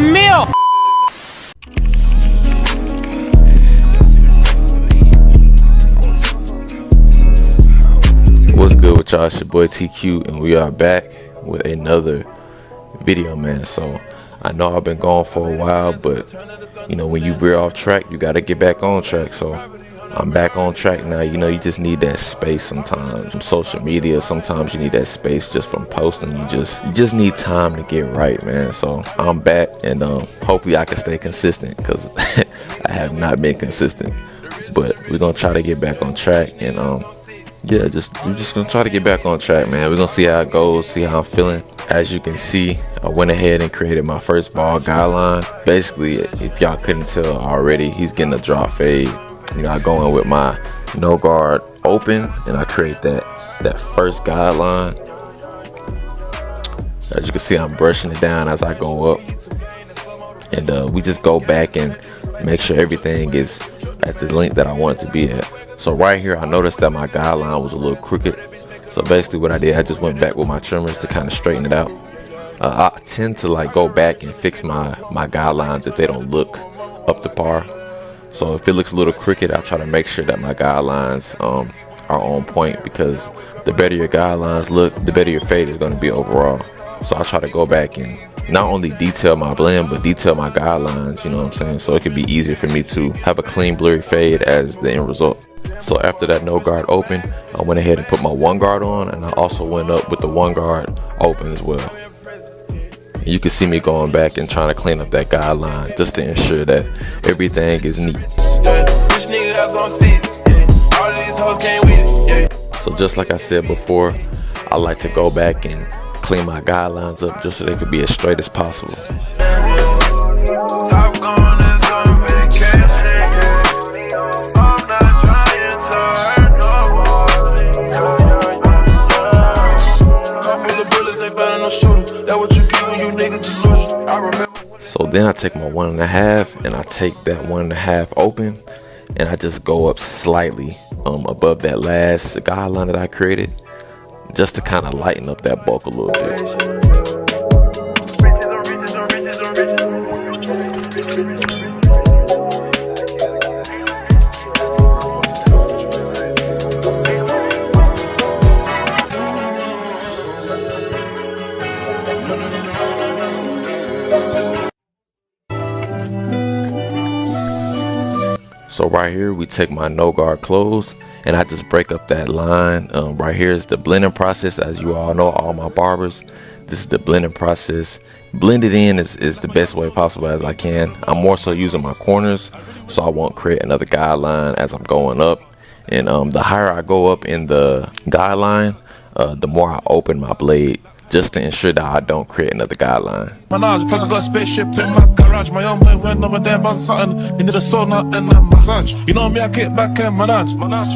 mío! What's good with y'all? It's your boy TQ, and we are back with another video, man. So I know I've been gone for a while, but you know, when you veer off track, you got to get back on track. So I'm back on track now. You know, you just need that space sometimes. From social media, sometimes you need that space just from posting. You just need time to get right, man. So I'm back, and hopefully I can stay consistent, because I have not been consistent. But we're gonna try to get back on track, and yeah, we're just gonna try to get back on track, man. We're gonna see how it goes, see how I'm feeling. As you can see, I went ahead and created my first ball guideline. Basically, if y'all couldn't tell already, he's getting a drop fade. You know, I go in with my no guard open, and I create that first guideline. As you can see, I'm brushing it down as I go up, and we just go back and make sure everything is at the length that I want it to be at. So right here, I noticed that my guideline was a little crooked. So basically what I did, I just went back with my trimmers to kind of straighten it out. I tend to like go back and fix my guidelines if they don't look up to par. So if it looks a little crooked, I try to make sure that my guidelines are on point, because the better your guidelines look, the better your fade is going to be overall. So I try to go back and not only detail my blend, but detail my guidelines, you know what I'm saying? So it could be easier for me to have a clean blurry fade as the end result. So after that no guard open, I went ahead and put my one guard on, and I also went up with the one guard open as well. And you can see me going back and trying to clean up that guideline just to ensure that everything is neat. So just like I said before, I like to go back and clean my guidelines up just so they could be as straight as possible. So then I take my 1.5, and I take that 1.5 open, and I just go up slightly above that last guideline that I created, just to kind of lighten up that bulk a little bit. So right here, we take my no guard close, and I just break up that line. Right here is the blending process. As you all know, all my barbers, this is the blending process. Blend it in is the best way possible as I can. I'm more so using my corners, so I won't create another guideline as I'm going up. And the higher I go up in the guideline, the more I open my blade, just to ensure that I don't create another guideline. I got a spaceship in my garage. My young boy went over there about something. He did a sauna and a massage. You know me, I kick back and manage.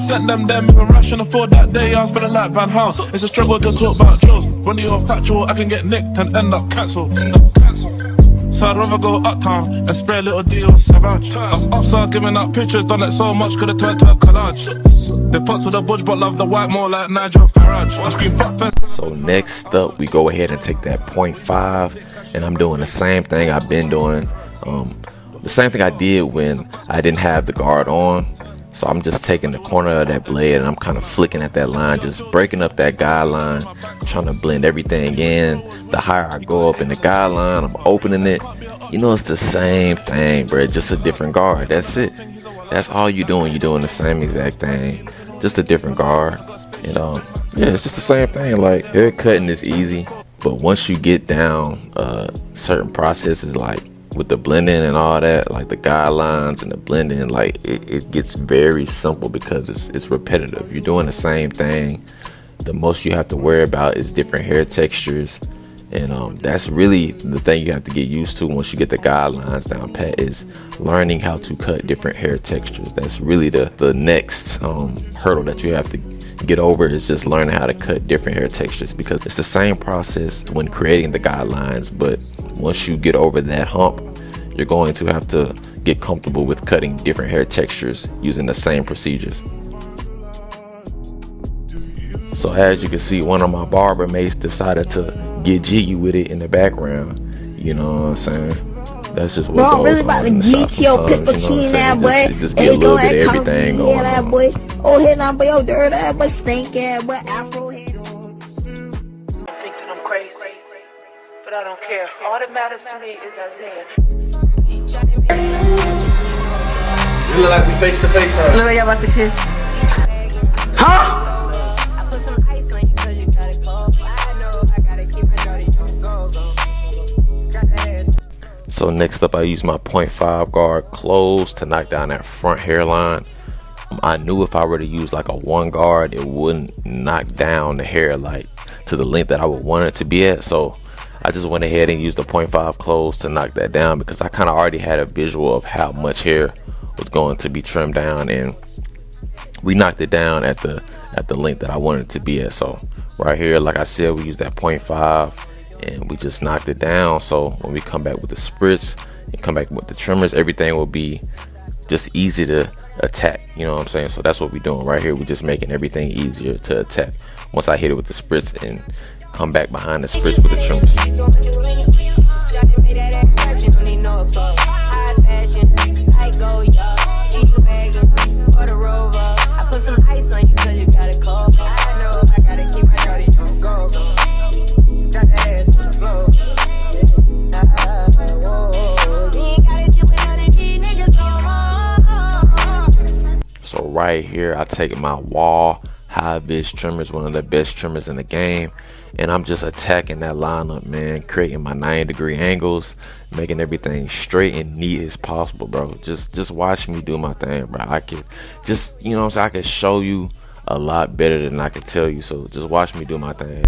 Sent them even ration afford that day. I'm feeling like Van Hal. It's a struggle to talk about drills. When you're factual, I can get nicked and end up cancelled. So I'd rather go uptown and spray a little deal savage. I was upside giving out pictures, done it so much, could've turned to a collage. They put to the budge but love the white more like Nigel Farage. I scream fuck fest. So next up, we go ahead and take that 0.5, and I'm doing the same thing I've been doing. The same thing I did when I didn't have the guard on. So I'm just taking the corner of that blade, and I'm kind of flicking at that line, just breaking up that guideline, trying to blend everything in. The higher I go up in the guideline, I'm opening it. You know, it's the same thing, bro, just a different guard. That's it. That's all you're doing. You're doing the same exact thing, just a different guard. And yeah, it's just the same thing. Like, hair cutting is easy, but once you get down certain processes, like with the blending and all that, like the guidelines and the blending, like it gets very simple because it's repetitive. You're doing the same thing. The most you have to worry about is different hair textures, and that's really the thing you have to get used to once you get the guidelines down pat, is learning how to cut different hair textures. That's really the next hurdle that you have to get over, is just learning how to cut different hair textures, because it's the same process when creating the guidelines, but once you get over that hump, you're going to have to get comfortable with cutting different hair textures using the same procedures. So as you can see, one of my barber mates decided to get jiggy with it in the background, you know what I'm saying? That's just what Bro, I'm goes really about on to in the shop get your sometimes, you know what I'm pippuccino, saying? boy. It just be a little bit of everything going on. Boy. Oh, head on, boy, yo, dirt ass, boy, stink ass, boy, afro head. Think that I'm crazy, but I don't care. All that matters to me is Isaiah. You look like we face to face, huh? Look like y'all about to kiss. Huh? So next up, I use my 0.5 guard close to knock down that front hairline. I knew if I were to use like a 1 guard, it wouldn't knock down the hair like to the length that I would want it to be at. So I just went ahead and used the 0.5 close to knock that down, because I kind of already had a visual of how much hair was going to be trimmed down, and we knocked it down at the length that I wanted it to be at. So right here, like I said, we used that 0.5 and we just knocked it down. So when we come back with the spritz and come back with the trimmers, everything will be just easy to attack, you know what I'm saying? So that's what we're doing right here. We're just making everything easier to attack once I hit it with the spritz and come back behind the spritz with the trimmers. So right here, I take my wall high vis trimmers, one of the best trimmers in the game, and I'm just attacking that lineup, man, creating my 90-degree angles, making everything straight and neat as possible, bro. Just watch me do my thing, bro. I could just, you know what I'm saying, I could show you a lot better than I could tell you. So just watch me do my thing,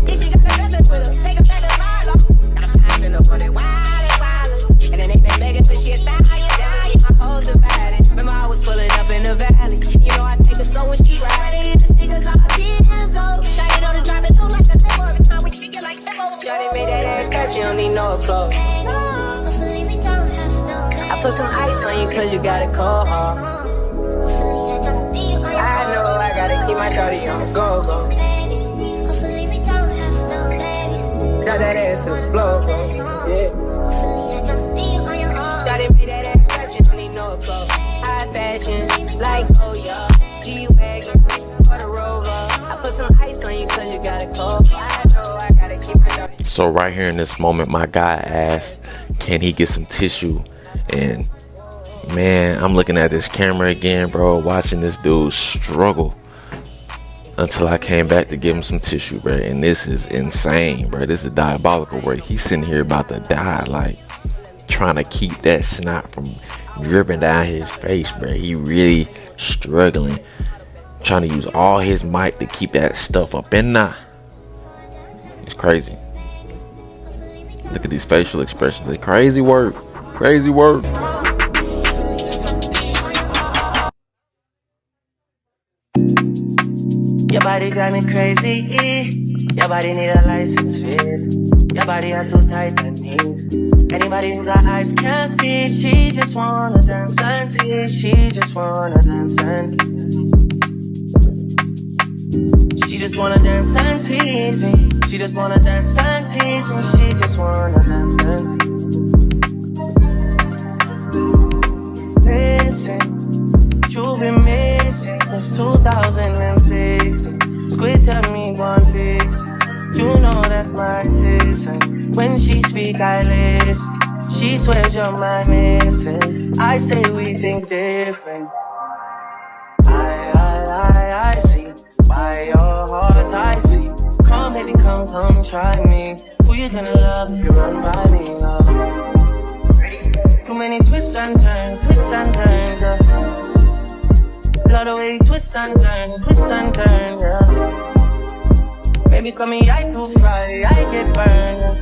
She don't need no applause. I put some ice on you cause you got a cold heart. I know I gotta keep my shorty on the go. Drop that ass to the floor, yeah. Shawty made that ass clap, she don't need no applause. High fashion, like oh yeah, G-Wagon, or the Rover. I put some ice on you cause you got a cold. I know I gotta keep my shorty. So right here in this moment, my guy asked, can he get some tissue? And man, I'm looking at this camera again, bro, watching this dude struggle until I came back to give him some tissue, bro. And this is insane, bro. This is diabolical work. He's sitting here about to die, like trying to keep that snot from dripping down his face, bro. He really struggling, trying to use all his might to keep that stuff up in there. It's crazy. Look at these facial expressions. It's crazy work. Crazy work. Your body drive me crazy. Your body need a license fit. Your body are too tight and neat. Anybody who got eyes can't see. She just wanna dance and tease. She just wanna dance and tease me. She just wanna dance and tease me. She just wanna dance and tease me. She just wanna dance and tease me. Listen, you've been missing since 2016. Squid tell me one fix. You know that's my assistant. When she speak, I listen. She swears you're my missing. I say we think different. I see. By your heart I see. Come baby, come try me. Who you gonna love if you run by me, love? Too many twists and turns, yeah. Love the way you twist and turn, yeah. Baby, call me, I too fry, I get burned, yeah.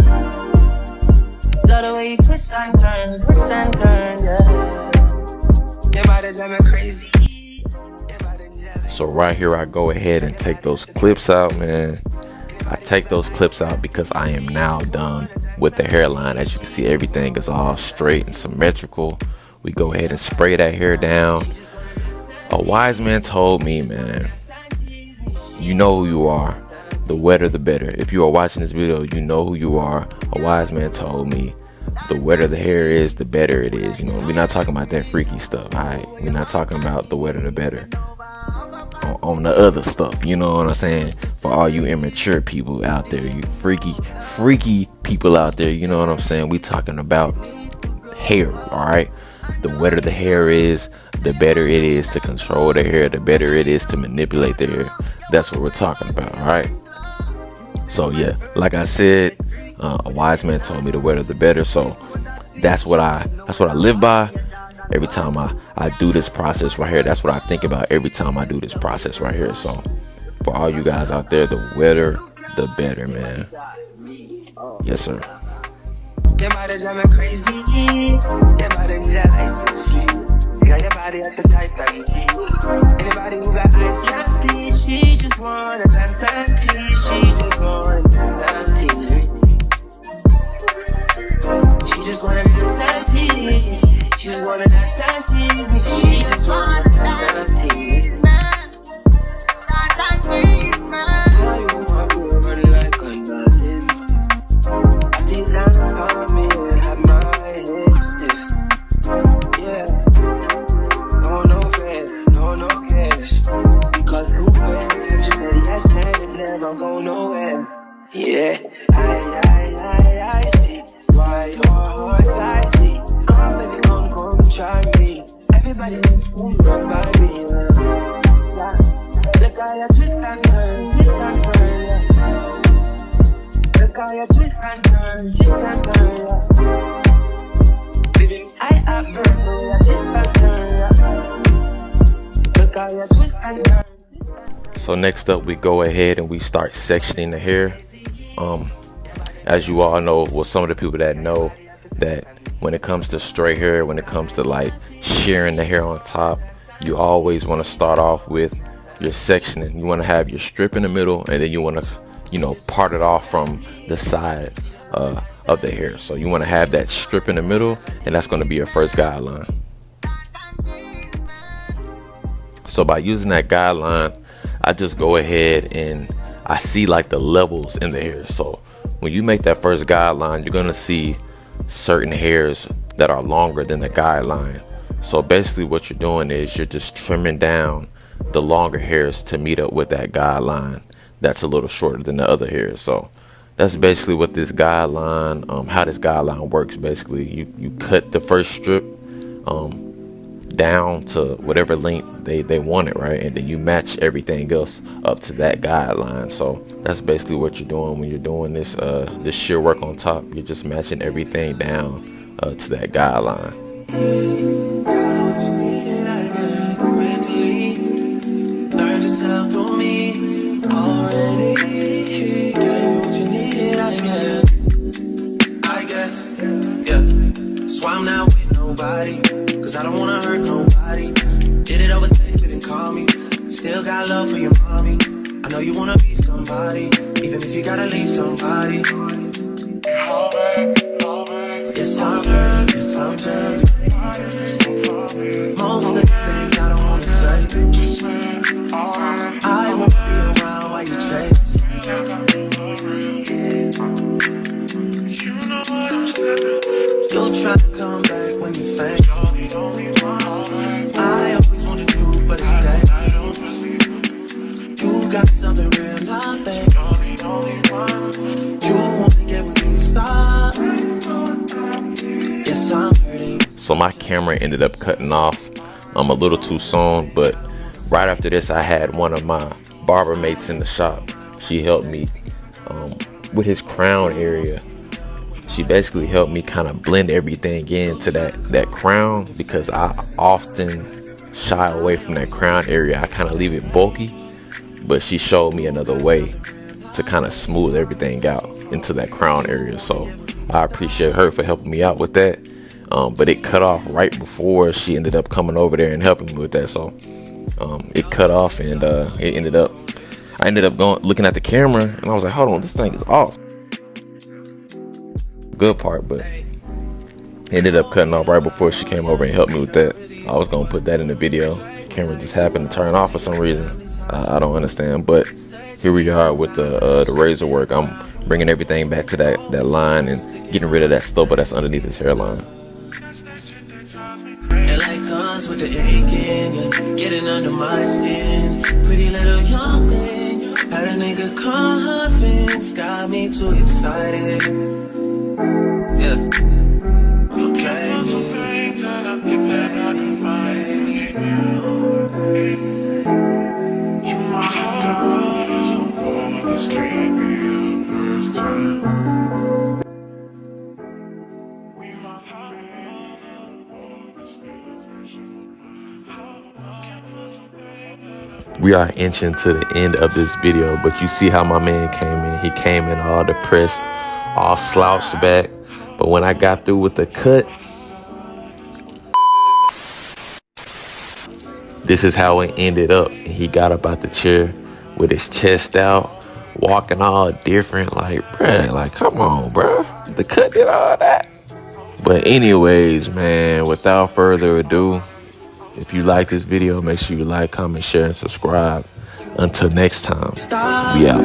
Love the way you twist and turn, yeah. Your body drive me crazy. So right here, I go ahead and take those clips out, man. I take those clips out because I am now done with the hairline. As you can see, everything is all straight and symmetrical. We go ahead and spray that hair down. A wise man told me, man, you know who you are. The wetter, the better. If you are watching this video, you know who you are. A wise man told me, the wetter the hair is, the better it is. You know, we're not talking about that freaky stuff. Alright, we're not talking about the wetter the better. On the other stuff, you know what I'm saying? For all you immature people out there, you freaky people out there, you know what I'm saying? We talking about hair, alright? The wetter the hair is, the better it is to control the hair, the better it is to manipulate the hair. That's what we're talking about, alright? So yeah, like I said, a wise man told me the wetter the better. So that's what I live by. Every time I do this process right here, that's what I think about every time I do this process right here. So for all you guys out there, the wetter the better, man. Yes, sir. Your body drive me crazy. Your body need a license fee. Yeah, your body at the type that you need. Anybody who got eyes can't see. She just wanna dance and tease. She just wanna dance and tease. She just wanna dance and tease. She just wanna dance and tease. She just wanna dance and tease. How you want to run like a nothing? I think that's for me and have my head stiff. Yeah. No fair, no cares. Because who wins? Time she said yes and it never go nowhere. Yeah. I see why your heart's I see. Come baby, come try me. Everybody run by me. Look how you twist and turn, yeah. Look how you twist and turn, yeah. Baby, I have heard no you twist and turn, yeah. Look how you twist and turn. So next up, we go ahead and we start sectioning the hair. As you all know, well, some of the people that know that when it comes to straight hair, when it comes to like shearing the hair on top, you always want to start off with your sectioning. You want to have your strip in the middle, and then you want to, you know, part it off from the side of the hair. So you want to have that strip in the middle, and that's going to be your first guideline. So by using that guideline, I just go ahead and I see like the levels in the hair. So when you make that first guideline, you're going to see certain hairs that are longer than the guideline. So basically what you're doing is you're just trimming down the longer hairs to meet up with that guideline that's a little shorter than the other hairs. So that's basically what this guideline, how this guideline works. Basically you cut the first strip down to whatever length they want it, right? And then you match everything else up to that guideline. So that's basically what you're doing when you're doing this this shear work on top. You're just matching everything down to that guideline. So I'm not with nobody, cause I don't wanna hurt nobody. Did it over text, didn't call me. Still got love for your mommy. I know you wanna be somebody, even if you gotta leave somebody. Yes, I'm hurt, yes, I'm jaded. Most of the things I don't wanna say. I won't be around while you chase. You'll try to come back when you faint. I always want the truth, but it's dangerous. You got something real, not bad. You wanna get with me, stop. Yes, I'm hurting. So my camera ended up cutting off a little too soon, but right after this I had one of my barber mates in the shop. She helped me with his crown area. She basically helped me kind of blend everything into that crown, because I often shy away from that crown area. I kind of leave it bulky, but she showed me another way to kind of smooth everything out into that crown area. So I appreciate her for helping me out with that. But it cut off right before she ended up coming over there and helping me with that. So it cut off, and I ended up going looking at the camera, and I was like, hold on, this thing is off. Good part, but ended up cutting off right before she came over and helped me with that. I was gonna put that in the video. The camera just happened to turn off for some reason. I don't understand, but here we are with the razor work. I'm bringing everything back to that line and getting rid of that stubble that's underneath his hairline. And like guns with the aching, yeah, getting under my skin. Pretty little young thing, had a nigga convinced, got me too excited. Yeah, you play me, you play me, you play me. You might have for this can't be your first time. We might have We are inching to the end of this video, but you see how my man came in. He came in all depressed, all slouched back. But when I got through with the cut, this is how it ended up. He got up out the chair with his chest out, walking all different. Like, bruh, like, come on, bruh. The cut did all that. But anyways, man, without further ado, if you like this video, make sure you like, comment, share, and subscribe. Until next time, we out.